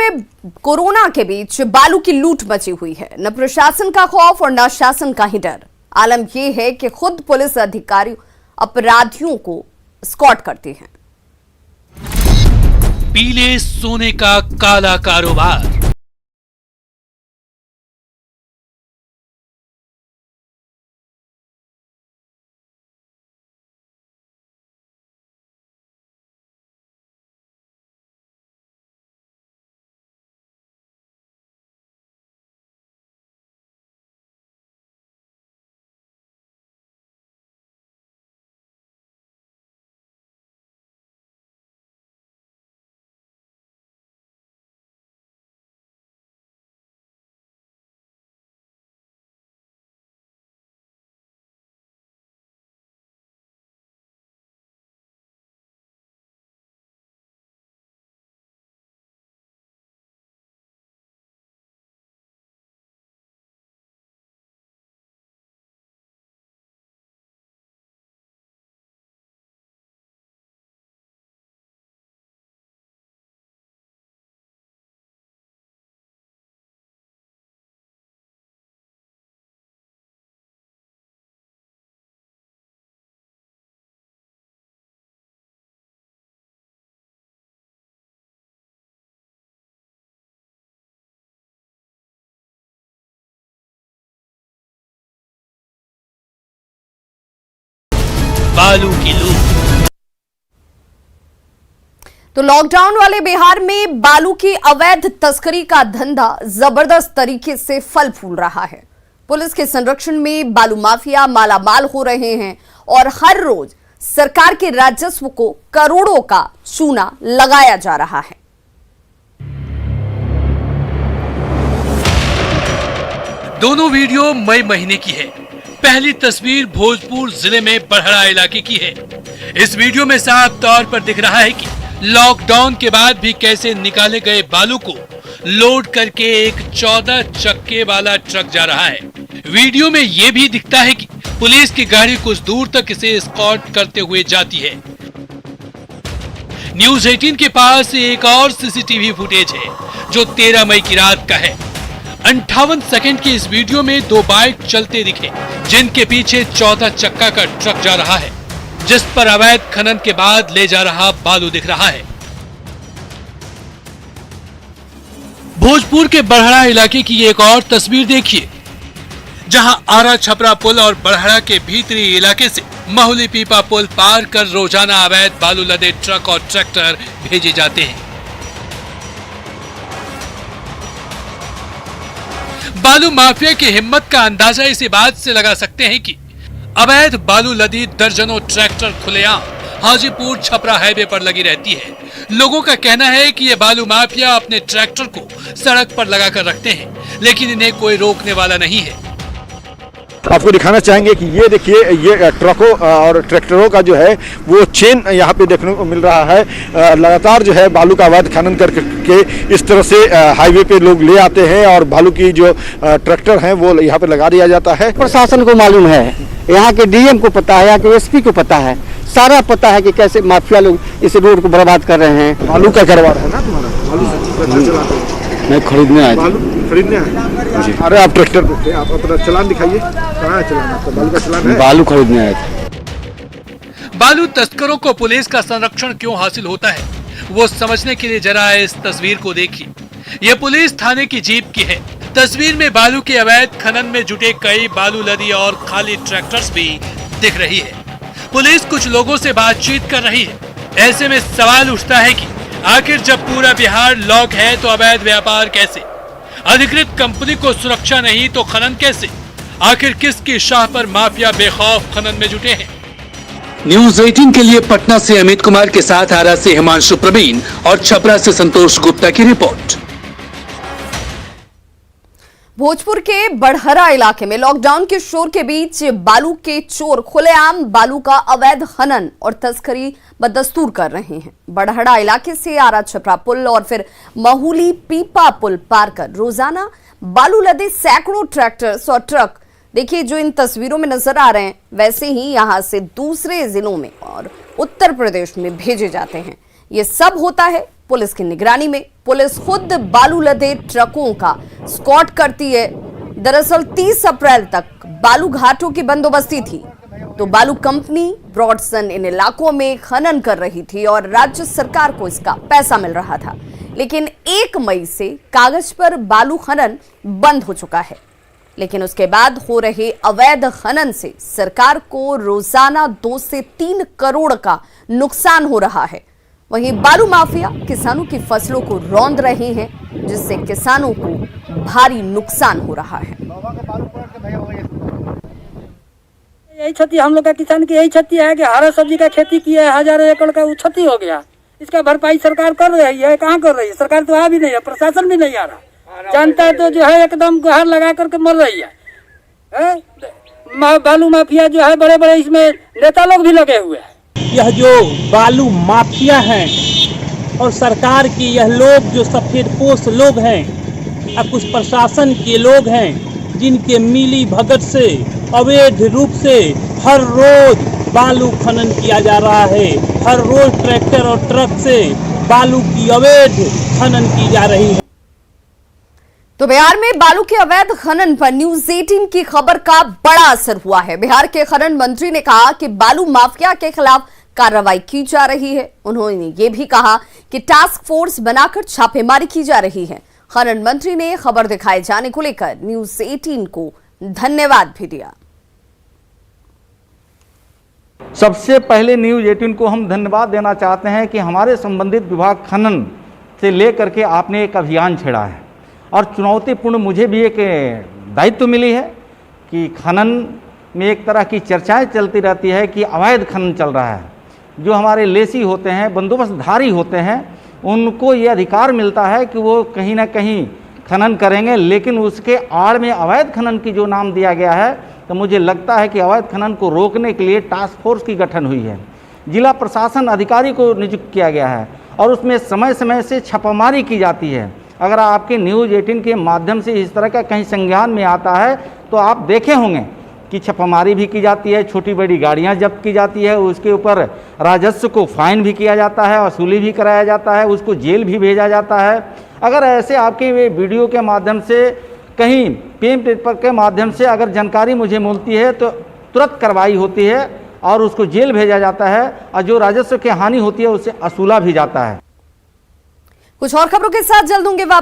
में कोरोना के बीच बालू की लूट मची हुई है। न प्रशासन का खौफ और न शासन का ही डर। आलम यह है कि खुद पुलिस अधिकारी अपराधियों को स्कॉट करते हैं। पीले सोने का काला कारोबार। बालू की लूट। तो लॉकडाउन वाले बिहार में बालू की अवैध तस्करी का धंधा जबरदस्त तरीके से फल फूल रहा है। पुलिस के संरक्षण में बालू माफिया मालामाल हो रहे हैं और हर रोज सरकार के राजस्व को करोड़ों का चूना लगाया जा रहा है। दोनों वीडियो मई महीने की है। पहली तस्वीर भोजपुर जिले में बड़हरा इलाके की है। इस वीडियो में साफ तौर पर दिख रहा है कि लॉकडाउन के बाद भी कैसे निकाले गए बालू को लोड करके एक 14 चक्के वाला ट्रक जा रहा है। वीडियो में यह भी दिखता है कि पुलिस की गाड़ी कुछ दूर तक इसे स्कॉट करते हुए जाती है। न्यूज 18 के पास एक और सीसीटीवी फुटेज है जो 13 मई की रात का है। 58 सेकंड की इस वीडियो में दो बाइक चलते दिखे जिनके पीछे 14 चक्का का ट्रक जा रहा है जिस पर अवैध खनन के बाद ले जा रहा बालू दिख रहा है। भोजपुर के बड़हरा इलाके की एक और तस्वीर देखिए जहां आरा छपरा पुल और बड़हरा के भीतरी इलाके से महुली पीपा पुल पार कर रोजाना अवैध बालू लदे ट्रक और ट्रैक्टर भेजे जाते हैं। बालू माफिया की हिम्मत का अंदाजा इसी बात से लगा सकते हैं कि अवैध बालू लदी दर्जनों ट्रैक्टर खुलेआम हाजीपुर छपरा हाईवे पर लगी रहती है। लोगों का कहना है कि ये बालू माफिया अपने ट्रैक्टर को सड़क पर लगाकर रखते हैं लेकिन इन्हें कोई रोकने वाला नहीं है। आपको दिखाना चाहेंगे कि ये देखिए ये ट्रकों और ट्रैक्टरों का जो है वो चेन यहाँ पे देखने को मिल रहा है। लगातार जो है बालू का अवैध खनन करके इस तरह से हाईवे पे लोग ले आते हैं और बालू की जो ट्रैक्टर हैं वो यहाँ पे लगा दिया जाता है। प्रशासन को मालूम है, यहाँ के डीएम को पता है, यहाँ के एसपी को पता है, सारा पता है कि कैसे माफिया लोग इस रोड को बर्बाद कर रहे हैं। बालू का कारोबार है ना तुम्हारा? मैं खरीदने आया था। खरीदने आए? अरे आप ट्रैक्टर पे थे, आप अपना चालान दिखाइए। कहाँ है चालान आपका? बालू का चालान है? बालू खरीदने आया था। बालू तस्करों को पुलिस का संरक्षण क्यों हासिल होता है वो समझने के लिए जरा इस तस्वीर को देखिए। ये पुलिस थाने की जीप की है। तस्वीर में बालू के अवैध खनन में जुटे कई बालू लदी और खाली ट्रैक्टर्स भी दिख रही है। पुलिस कुछ लोगों से बातचीत कर रही है। ऐसे में सवाल उठता है कि आखिर जब पूरा बिहार लॉक है तो अवैध व्यापार कैसे? अधिकृत कंपनी को सुरक्षा नहीं तो खनन कैसे? आखिर किसकी शाह पर माफिया बेखौफ खनन में जुटे हैं? न्यूज 18 के लिए पटना से अमित कुमार के साथ आरा से हिमांशु प्रवीण और छपरा से संतोष गुप्ता की रिपोर्ट। भोजपुर के बड़हरा इलाके में लॉकडाउन के शोर के बीच बालू के चोर खुलेआम बालू का अवैध खनन और तस्करी बदस्तूर कर रहे हैं। बड़हरा इलाके से आरा छपरा पुल और फिर महुली पीपा पुल पार कर रोजाना बालू लदे सैकड़ों ट्रैक्टर्स और ट्रक देखिए जो इन तस्वीरों में नजर आ रहे हैं वैसे ही यहां से दूसरे जिलों में और उत्तर प्रदेश में भेजे जाते हैं। ये सब होता है पुलिस की निगरानी में। पुलिस खुद बालू लदे ट्रकों का स्कॉट करती है। दरअसल 30 अप्रैल तक बालू घाटों की बंदोबस्ती थी, तो बालू कंपनी ब्रॉडसन इन इलाकों में खनन कर रही थी और राज्य सरकार को इसका पैसा मिल रहा था। लेकिन 1 मई से कागज पर बालू खनन बंद हो चुका है, लेकिन उसके बाद हो रहे अवैध खनन से सरकार को रोजाना 2 से 3 करोड़ का नुकसान हो रहा है। वहीं बालू माफिया किसानों की फसलों को रौंद रहे हैं, जिससे किसानों को भारी नुकसान हो रहा है। यही क्षति हम लोग का किसान की यही क्षति है कि हरा सब्जी का खेती किया है, हजारों एकड़ का वो क्षति हो गया। इसका भरपाई सरकार कर रही है, कहाँ कर रही है? सरकार तो आ भी नहीं है, प्रशासन भी नहीं आ रहा। जनता तो जो है एकदम गुहार लगा करके मर रही है। बालू माफिया जो है बड़े बड़े इसमें नेता लोग भी लगे हुए हैं। यह जो बालू माफिया हैं और सरकार की यह लोग जो सफेद पोश लोग हैं और कुछ प्रशासन के लोग हैं, जिनके मिली भगत से अवैध रूप से हर रोज बालू खनन किया जा रहा है। हर रोज ट्रैक्टर और ट्रक से बालू की अवैध खनन की जा रही है। तो बिहार में बालू के अवैध खनन पर न्यूज 18 की खबर का बड़ा असर हुआ है। बिहार के खनन मंत्री ने कहा कि बालू माफिया के खिलाफ कार्रवाई की जा रही है। उन्होंने ये भी कहा कि टास्क फोर्स बनाकर छापेमारी की जा रही है। खनन मंत्री ने खबर दिखाए जाने को लेकर न्यूज 18 को धन्यवाद भी दिया। सबसे पहले न्यूज 18 को हम धन्यवाद देना चाहते हैं कि हमारे संबंधित विभाग खनन से लेकर के आपने एक अभियान छेड़ा है और चुनौतीपूर्ण मुझे भी एक दायित्व मिली है कि खनन में एक तरह की चर्चाएं चलती रहती है कि अवैध खनन चल रहा है। जो हमारे लेसी होते हैं, बंदोबस्तधारी होते हैं, उनको ये अधिकार मिलता है कि वो कहीं ना कहीं खनन करेंगे, लेकिन उसके आड़ में अवैध खनन की जो नाम दिया गया है, तो मुझे लगता है कि अवैध खनन को रोकने के लिए टास्क फोर्स की गठन हुई है। जिला प्रशासन अधिकारी को नियुक्त किया गया है और उसमें समय समय से छापामारी की जाती है। अगर आपके न्यूज़ 18 के माध्यम से इस तरह का कहीं संज्ञान में आता है तो आप देखे होंगे कि छापामारी भी की जाती है, छोटी बड़ी गाड़ियां जब्त की जाती है, उसके ऊपर राजस्व को फाइन भी किया जाता है, वसूली भी कराया जाता है, उसको जेल भी भेजा जाता है। अगर ऐसे आपके वीडियो के माध्यम से कहीं पेपर के माध्यम से अगर जानकारी मुझे मिलती है तो तुरंत कार्रवाई होती है और उसको जेल भेजा जाता है और जो राजस्व की हानि होती है उससे वसूला भी जाता है। कुछ और खबरों के साथ जल्द होंगे वापस।